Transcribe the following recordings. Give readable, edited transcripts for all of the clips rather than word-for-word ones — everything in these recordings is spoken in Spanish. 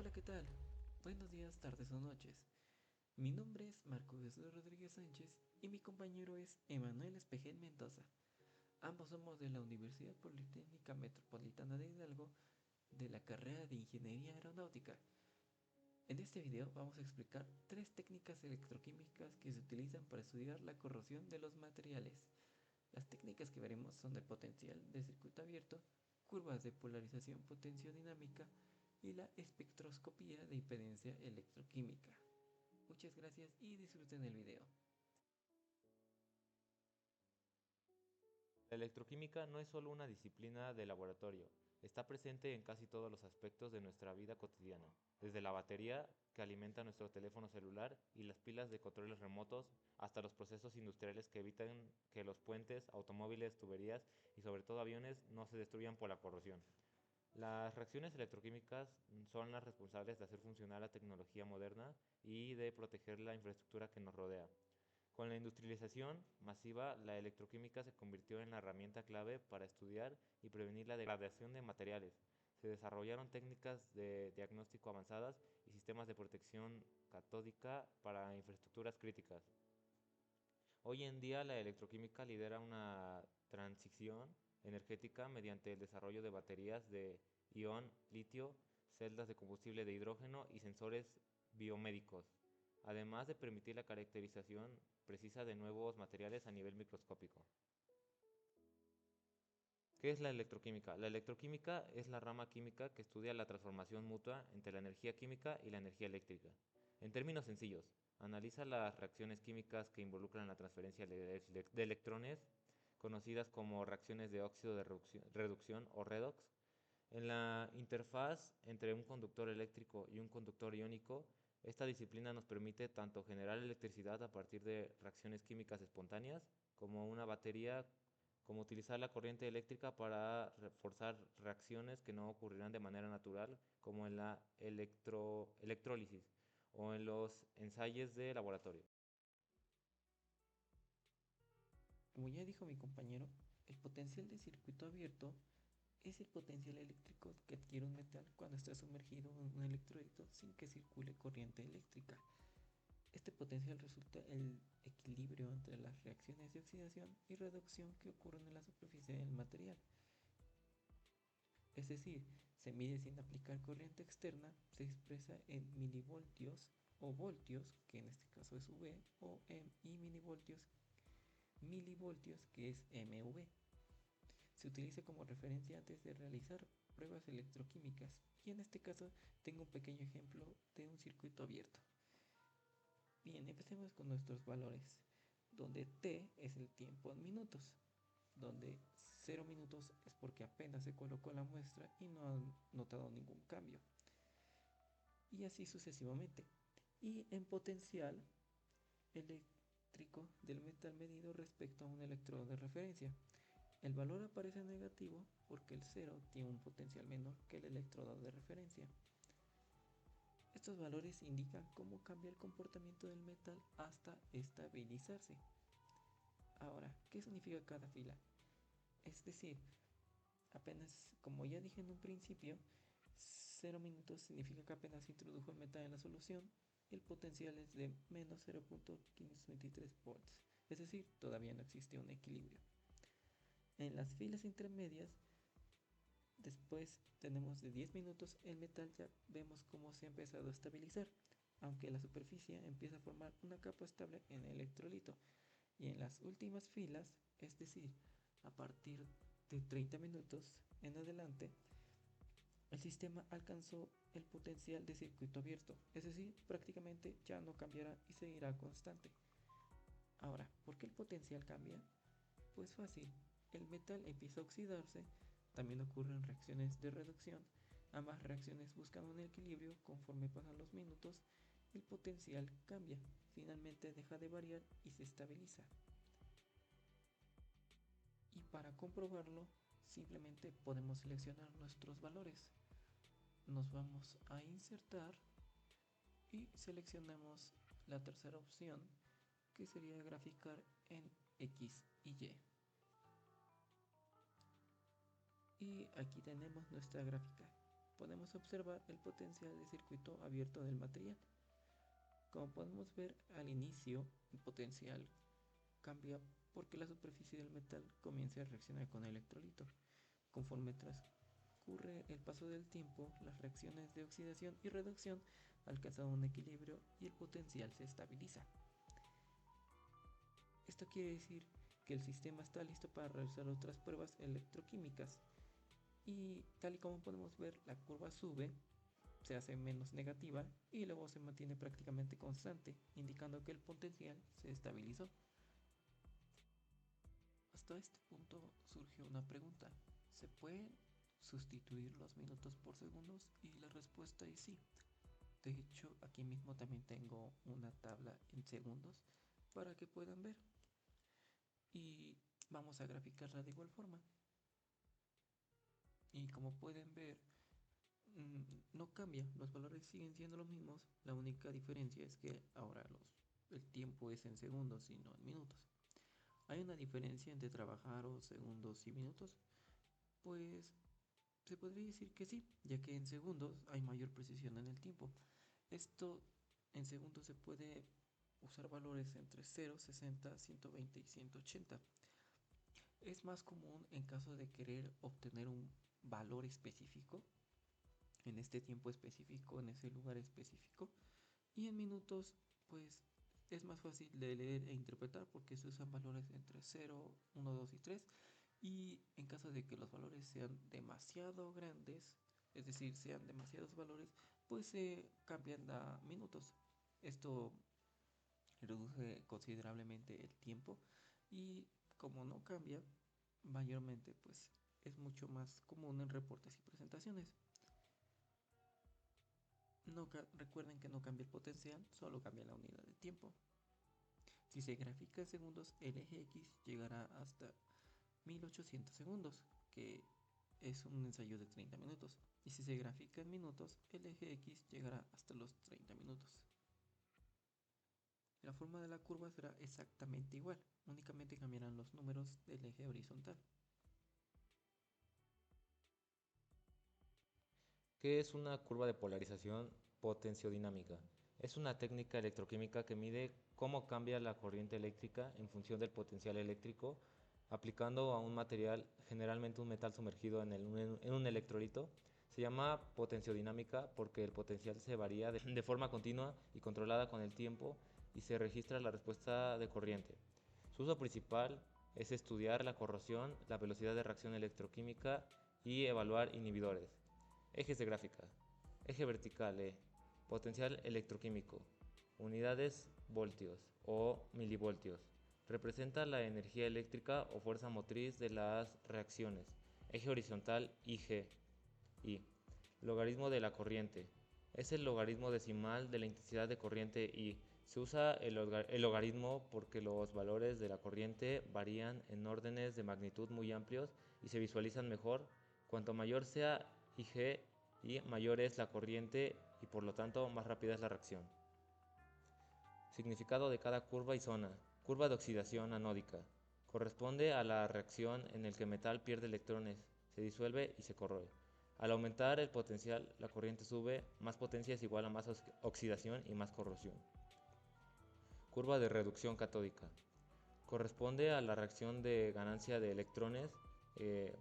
Hola, ¿qué tal? Buenos días, tardes o noches. Mi nombre es Marco Jesús Rodríguez Sánchez y mi compañero es Emanuel Espejel Mendoza. Ambos somos de la Universidad Politécnica Metropolitana de Hidalgo de la carrera de Ingeniería Aeronáutica. En este video vamos a explicar tres técnicas electroquímicas que se utilizan para estudiar la corrosión de los materiales. Las técnicas que veremos son de potencial de circuito abierto, curvas de polarización potenciodinámica y la espectroscopía de impedancia electroquímica. Muchas gracias y disfruten el video. La electroquímica no es solo una disciplina de laboratorio, está presente en casi todos los aspectos de nuestra vida cotidiana, desde la batería que alimenta nuestro teléfono celular y las pilas de controles remotos hasta los procesos industriales que evitan que los puentes, automóviles, tuberías y sobre todo aviones no se destruyan por la corrosión. Las reacciones electroquímicas son las responsables de hacer funcionar la tecnología moderna y de proteger la infraestructura que nos rodea. Con la industrialización masiva, la electroquímica se convirtió en la herramienta clave para estudiar y prevenir la degradación de materiales. Se desarrollaron técnicas de diagnóstico avanzadas y sistemas de protección catódica para infraestructuras críticas. Hoy en día la electroquímica lidera una transición energética mediante el desarrollo de baterías de ion litio, celdas de combustible de hidrógeno y sensores biomédicos, además de permitir la caracterización precisa de nuevos materiales a nivel microscópico. ¿Qué es la electroquímica? La electroquímica es la rama química que estudia la transformación mutua entre la energía química y la energía eléctrica. En términos sencillos, analiza las reacciones químicas que involucran la transferencia de electrones, conocidas como reacciones de óxido de reducción o redox. En la interfaz entre un conductor eléctrico y un conductor iónico, esta disciplina nos permite tanto generar electricidad a partir de reacciones químicas espontáneas, como una batería, como utilizar la corriente eléctrica para reforzar reacciones que no ocurrirán de manera natural, como en la electrólisis o en los ensayos de laboratorio. Como ya dijo mi compañero, el potencial de circuito abierto es el potencial eléctrico que adquiere un metal cuando está sumergido en un electrolito sin que circule corriente eléctrica. Este potencial resulta el equilibrio entre las reacciones de oxidación y reducción que ocurren en la superficie del material. Es decir, se mide sin aplicar corriente externa, se expresa en milivoltios o voltios, que en este caso es V, y milivoltios, que es MV. Se utiliza como referencia antes de realizar pruebas electroquímicas, y en este caso tengo un pequeño ejemplo de un circuito abierto. Bien, empecemos con nuestros valores, donde T es el tiempo en minutos, donde 0 minutos es porque apenas se colocó la muestra y no han notado ningún cambio, y así sucesivamente. Y en potencial eléctrico del metal medido respecto a un electrodo de referencia. El valor aparece negativo porque el 0 tiene un potencial menor que el electrodo de referencia. Estos valores indican cómo cambia el comportamiento del metal hasta estabilizarse. Ahora, ¿qué significa cada fila? Es decir, apenas, como ya dije en un principio, 0 minutos significa que apenas se introdujo el metal en la solución. El potencial es de menos 0.523 volts, es decir, todavía no existe un equilibrio. En las filas intermedias, después tenemos de 10 minutos, el metal ya vemos cómo se ha empezado a estabilizar, aunque la superficie empieza a formar una capa estable en el electrolito. Y en las últimas filas, es decir, a partir de 30 minutos en adelante, el sistema alcanzó el potencial de circuito abierto, es decir, prácticamente ya no cambiará y seguirá constante. Ahora, ¿por qué el potencial cambia? Pues fácil, el metal empieza a oxidarse, también ocurren reacciones de reducción, ambas reacciones buscan un equilibrio. Conforme pasan los minutos, el potencial cambia, finalmente deja de variar y se estabiliza. Y para comprobarlo, simplemente podemos seleccionar nuestros valores. Nos vamos a insertar y seleccionamos la tercera opción, que sería graficar en X y Y. Y aquí tenemos nuestra gráfica. podemos observar el potencial de circuito abierto del material. Como podemos ver al inicio, el potencial cambia porque la superficie del metal comienza a reaccionar con el electrolito. Conforme transcurre el paso del tiempo, las reacciones de oxidación y reducción alcanzan un equilibrio y el potencial se estabiliza. Esto quiere decir que el sistema está listo para realizar otras pruebas electroquímicas. Y tal y como podemos ver, la curva sube, se hace menos negativa y luego se mantiene prácticamente constante, indicando que el potencial se estabilizó. Hasta este punto surgió una pregunta: ¿se pueden sustituir los minutos por segundos? Y la respuesta es sí. De hecho, aquí mismo también tengo una tabla en segundos para que puedan ver. Y vamos a graficarla de igual forma. Y como pueden ver, no cambia, los valores siguen siendo los mismos. La única diferencia es que ahora el tiempo es en segundos y no en minutos. ¿Hay una diferencia entre trabajar o segundos y minutos? Pues se podría decir que sí, ya que en segundos hay mayor precisión en el tiempo. Esto en segundos se puede usar valores entre 0, 60, 120 y 180. Es más común en caso de querer obtener un valor específico, en este tiempo específico, en ese lugar específico. Y en minutos, pues es más fácil de leer e interpretar porque se usan valores entre 0, 1, 2 y 3. Y en caso de que los valores sean demasiado grandes, es decir, sean demasiados valores, pues se cambian a minutos. Esto reduce considerablemente el tiempo y como no cambia, mayormente pues es mucho más común en reportes y presentaciones. Recuerden que no cambia el potencial, solo cambia la unidad de tiempo. Si se grafica en segundos, el eje X llegará hasta 1800 segundos, que es un ensayo de 30 minutos. Y si se grafica en minutos, el eje X llegará hasta los 30 minutos. La forma de la curva será exactamente igual, únicamente cambiarán los números del eje horizontal. ¿Qué es una curva de polarización potenciodinámica? Es una técnica electroquímica que mide cómo cambia la corriente eléctrica en función del potencial eléctrico, aplicando a un material, generalmente un metal sumergido en un electrolito. Se llama potenciodinámica porque el potencial se varía de forma continua y controlada con el tiempo y se registra la respuesta de corriente. Su uso principal es estudiar la corrosión, la velocidad de reacción electroquímica y evaluar inhibidores. Ejes de gráfica. Eje vertical E. Potencial electroquímico. Unidades voltios o milivoltios. Representa la energía eléctrica o fuerza motriz de las reacciones. Eje horizontal IG. I. Logaritmo de la corriente. Es el logaritmo decimal de la intensidad de corriente I. Se usa el logaritmo porque los valores de la corriente varían en órdenes de magnitud muy amplios y se visualizan mejor cuanto mayor sea IG y mayor es la corriente y por lo tanto más rápida es la reacción. Significado de cada curva y zona. Curva de oxidación anódica. Corresponde a la reacción en la que el metal pierde electrones, se disuelve y se corroe. Al aumentar el potencial, la corriente sube, más potencia es igual a más oxidación y más corrosión. Curva de reducción catódica. Corresponde a la reacción de ganancia de electrones,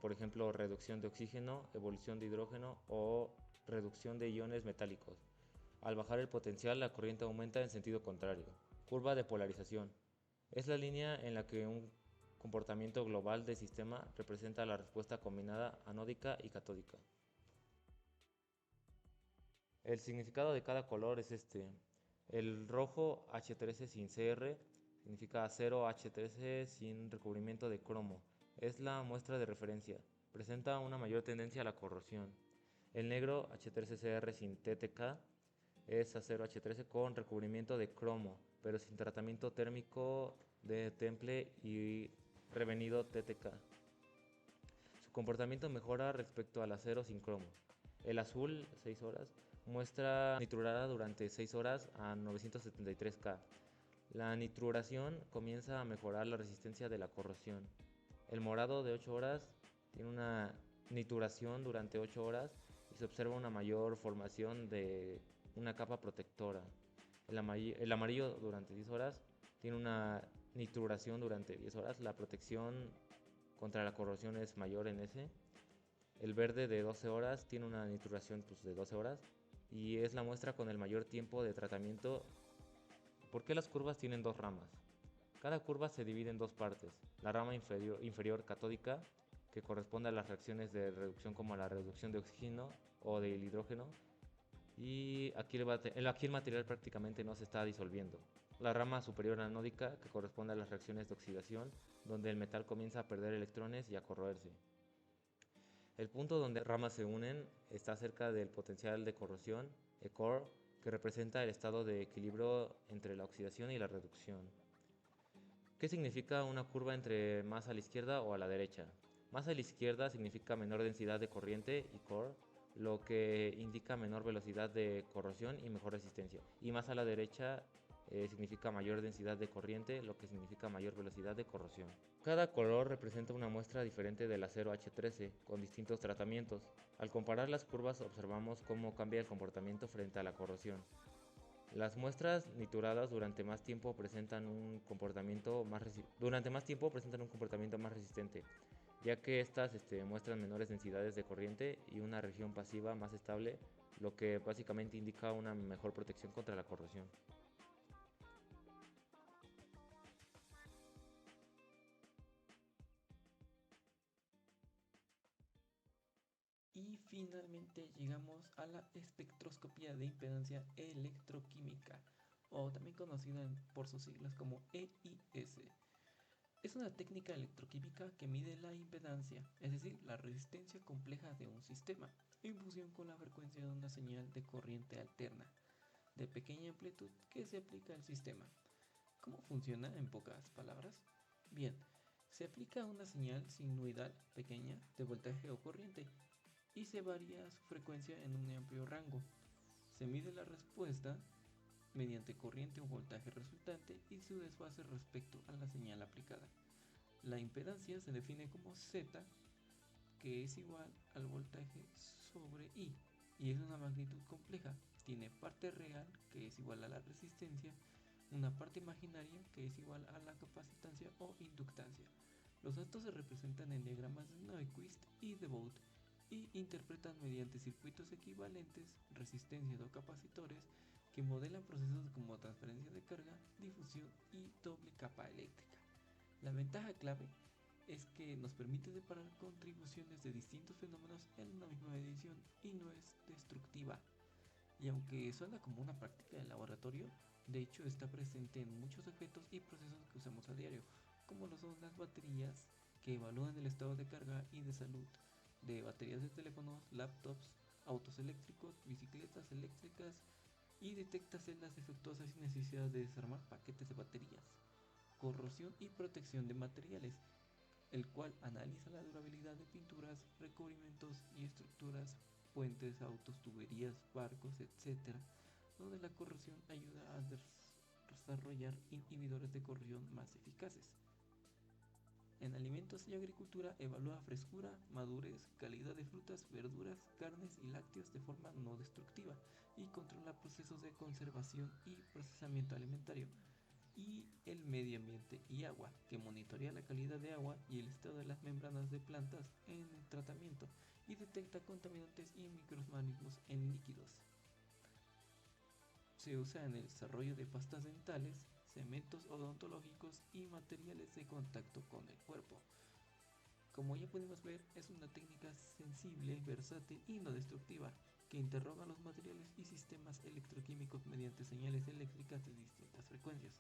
por ejemplo, reducción de oxígeno, evolución de hidrógeno o reducción de iones metálicos. Al bajar el potencial, la corriente aumenta en sentido contrario. Curva de polarización. Es la línea en la que un comportamiento global del sistema representa la respuesta combinada anódica y catódica. El significado de cada color es este. El rojo H13 sin CR significa acero H13 sin recubrimiento de cromo. Es la muestra de referencia. Presenta una mayor tendencia a la corrosión. El negro H13CR sin TTK es acero H13 con recubrimiento de cromo, pero sin tratamiento térmico de temple y revenido TTK. Su comportamiento mejora respecto al acero sin cromo. El azul, 6 horas, muestra nitrurada durante 6 horas a 973K. La nitruración comienza a mejorar la resistencia de la corrosión. El morado de 8 horas tiene una nituración durante 8 horas y se observa una mayor formación de una capa protectora. El amarillo durante 10 horas tiene una nituración durante 10 horas. La protección contra la corrosión es mayor en ese. El verde de 12 horas tiene una nituración pues, de 12 horas y es la muestra con el mayor tiempo de tratamiento. ¿Por qué las curvas tienen dos ramas? Cada curva se divide en dos partes. La rama inferior catódica, que corresponde a las reacciones de reducción como la reducción de oxígeno o del hidrógeno, y aquí el material prácticamente no se está disolviendo. La rama superior anódica, que corresponde a las reacciones de oxidación, donde el metal comienza a perder electrones y a corroerse. El punto donde ramas se unen está cerca del potencial de corrosión, ECOR, que representa el estado de equilibrio entre la oxidación y la reducción. ¿Qué significa una curva entre más a la izquierda o a la derecha? Más a la izquierda significa menor densidad de corriente y core, lo que indica menor velocidad de corrosión y mejor resistencia. Y más a la derecha significa mayor densidad de corriente, lo que significa mayor velocidad de corrosión. Cada color representa una muestra diferente del acero H13 con distintos tratamientos. Al comparar las curvas observamos cómo cambia el comportamiento frente a la corrosión. Las muestras nituradas durante más tiempo presentan un comportamiento más resistente, ya que estas muestran menores densidades de corriente y una región pasiva más estable, lo que básicamente indica una mejor protección contra la corrosión. Y finalmente llegamos a la espectroscopía de impedancia electroquímica, o también conocida por sus siglas como EIS. Es una técnica electroquímica que mide la impedancia, es decir, la resistencia compleja de un sistema, en función con la frecuencia de una señal de corriente alterna, de pequeña amplitud que se aplica al sistema. ¿Cómo funciona en pocas palabras? Bien, se aplica una señal sinusoidal pequeña de voltaje o corriente y se varía su frecuencia en un amplio rango. Se mide la respuesta mediante corriente o voltaje resultante y su desfase respecto a la señal aplicada. La impedancia se define como Z, que es igual al voltaje sobre I, y es una magnitud compleja. Tiene parte real, que es igual a la resistencia, una parte imaginaria, que es igual a la capacitancia o inductancia. Los datos se representan en diagramas de Nyquist y de Bode y interpretan mediante circuitos equivalentes, resistencias o capacitores que modelan procesos como transferencia de carga, difusión y doble capa eléctrica. La ventaja clave es que nos permite separar contribuciones de distintos fenómenos en una misma medición y no es destructiva. Y aunque suena como una práctica de laboratorio, de hecho está presente en muchos objetos y procesos que usamos a diario, como lo son las baterías, que evalúan el estado de carga y de salud de baterías de teléfonos, laptops, autos eléctricos, bicicletas eléctricas, y detecta celdas defectuosas sin necesidad de desarmar paquetes de baterías. Corrosión y protección de materiales, el cual analiza la durabilidad de pinturas, recubrimientos y estructuras, puentes, autos, tuberías, barcos, etc., donde la corrosión ayuda a desarrollar inhibidores de corrosión más eficaces. En alimentos y agricultura evalúa frescura, madurez, calidad de frutas, verduras, carnes y lácteos de forma no destructiva y controla procesos de conservación y procesamiento alimentario. Y el medio ambiente y agua, que monitorea la calidad de agua y el estado de las membranas de plantas en el tratamiento y detecta contaminantes y microorganismos en líquidos. Se usa en el desarrollo de pastas dentales, cementos odontológicos y materiales de contacto con el cuerpo. Como ya pudimos ver, es una técnica sensible, versátil y no destructiva, que interroga los materiales y sistemas electroquímicos mediante señales eléctricas de distintas frecuencias.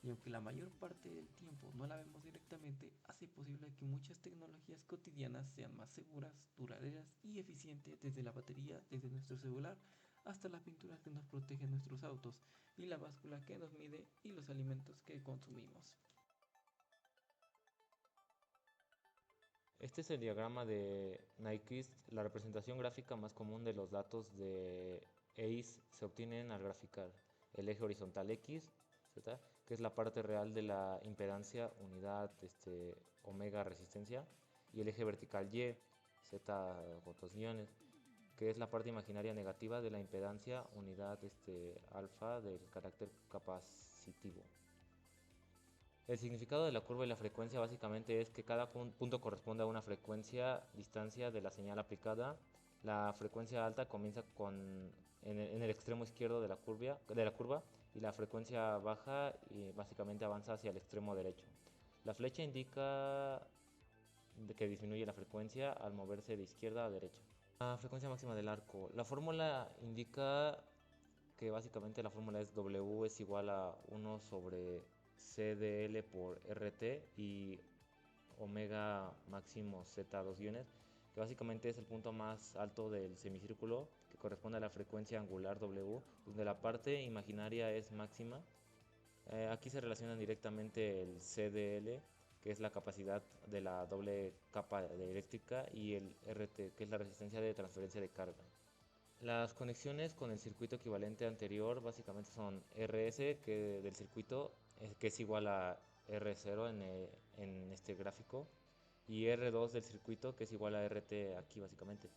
Y aunque la mayor parte del tiempo no la vemos directamente, hace posible que muchas tecnologías cotidianas sean más seguras, duraderas y eficientes, desde la batería, desde nuestro celular, hasta la pintura que nos protege nuestros autos, y la báscula que nos mide y los alimentos que consumimos. Este es el diagrama de Nyquist. La representación gráfica más común de los datos de EIS se obtienen al graficar el eje horizontal X, Z, que es la parte real de la impedancia, unidad omega resistencia, y el eje vertical Y, Z con 2 guiones. que es la parte imaginaria negativa de la impedancia, unidad alfa del carácter capacitivo. El significado de la curva y la frecuencia básicamente es que cada punto corresponde a una frecuencia distancia de la señal aplicada. La frecuencia alta comienza en el extremo izquierdo de la curva y la frecuencia baja y básicamente avanza hacia el extremo derecho. La flecha indica que disminuye la frecuencia al moverse de izquierda a derecha. La frecuencia máxima del arco. La fórmula indica que básicamente la fórmula es W es igual a 1 sobre CdL por RT y omega máximo Z2 guiones, que básicamente es el punto más alto del semicírculo, que corresponde a la frecuencia angular W, donde la parte imaginaria es máxima. Aquí se relacionan directamente el CdL, que es la capacidad de la doble capa de eléctrica, y el RT, que es la resistencia de transferencia de carga. Las conexiones con el circuito equivalente anterior básicamente son RS del circuito, que es igual a R0 en este gráfico, y R2 del circuito, que es igual a RT aquí básicamente.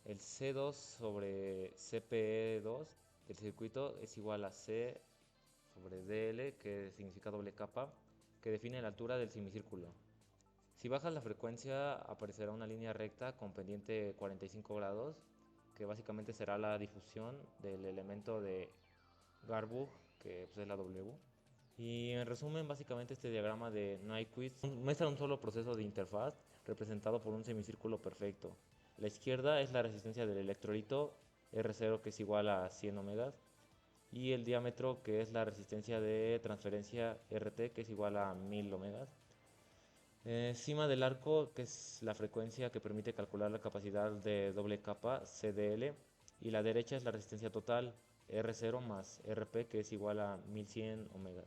El C2 sobre CPE2 del circuito es igual a C sobre DL, que significa doble capa, que define la altura del semicírculo. Si bajas la frecuencia aparecerá una línea recta con pendiente 45 grados, que básicamente será la difusión del elemento de Garbug, que pues, es la W. Y en resumen, básicamente este diagrama de Nyquist muestra un solo proceso de interfaz representado por un semicírculo perfecto. La izquierda es la resistencia del electrolito R0, que es igual a 100 ohmios, y el diámetro, que es la resistencia de transferencia RT, que es igual a 1000 ohmios. Cima del arco, que es la frecuencia que permite calcular la capacidad de doble capa CdL, y la derecha es la resistencia total R0 más RP, que es igual a 1100 ohmios.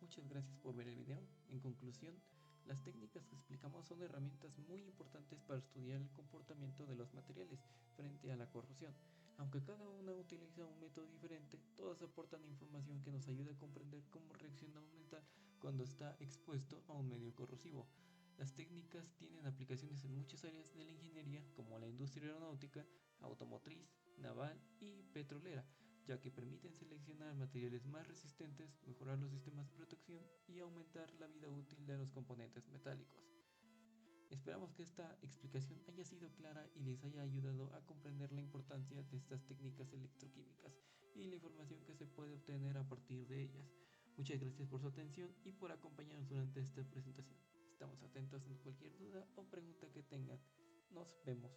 Muchas gracias por ver el video. En conclusión, las técnicas que explicamos son herramientas muy importantes para estudiar el comportamiento de los materiales frente a la corrosión. Aunque cada una utiliza un método diferente, todas aportan información que nos ayuda a comprender cómo reacciona un metal cuando está expuesto a un medio corrosivo. Las técnicas tienen aplicaciones en muchas áreas de la ingeniería, como la industria aeronáutica, automotriz, naval y petrolera, ya que permiten seleccionar materiales más resistentes, mejorar los sistemas de protección y aumentar la vida útil de los componentes metálicos. Esperamos que esta explicación haya sido clara y les haya ayudado a comprender la importancia de estas técnicas electroquímicas y la información que se puede obtener a partir de ellas. Muchas gracias por su atención y por acompañarnos durante esta presentación. Estamos atentos a cualquier duda o pregunta que tengan. Nos vemos.